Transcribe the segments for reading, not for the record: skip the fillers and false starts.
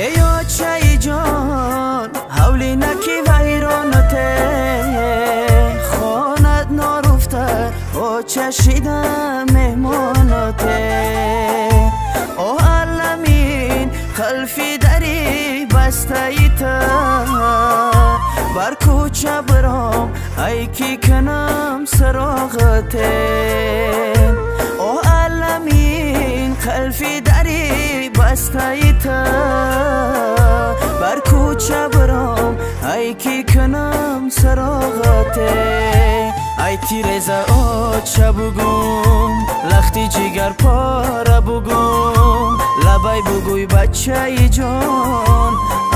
ای آچه جان حولی نکی ویرانته خانت نارفته و چشیدم مهمانته او علمین خلفی دری بسته ایتا بر کوچه برام ای کی کنم سراغته او علمین خلفی دری بسته ایتا بر کوچه برام ای کی کنم سراغته ای تیرزه آچه بگم لختی جگر پاره بگم لبای بگوی بچه ای جان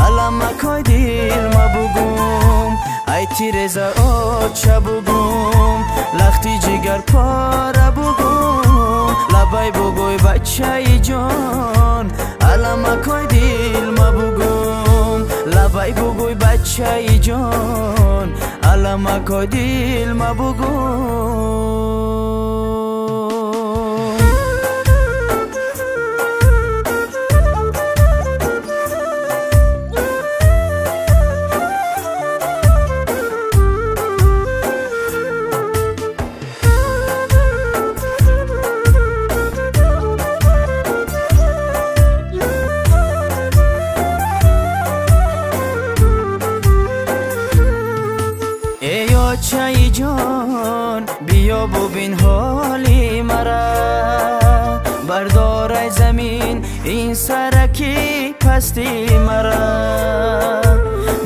علم مکای دیل ما بگم ای تیرزه آچه بگم لختی جگر پاره بگم لبای بگوی بچه ای جان علم مکای دیل ما بگم لبای بگوی بچه ای جان علم مکای دیل ما بگم چای جان بیا ببین حالی مرا بردار زمین این سرکی پستی مرا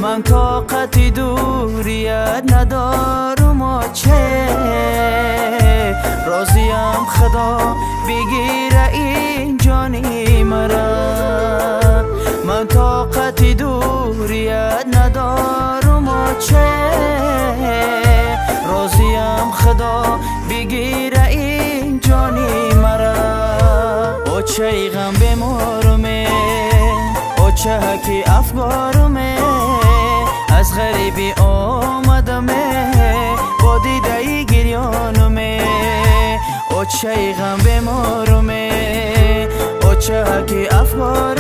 من طاقت دوریت ندارم آچه راضیم خدا بگیره این جانی مرا من طاقت دوریت ندارم آچه راضیم خدا بگیره این جانی مرا او چه غم بمارمه او چه حکی افگارمه از غریبی آمدمه با دیده گریانمه او چه غم بمارمه او چه حکی افگارمه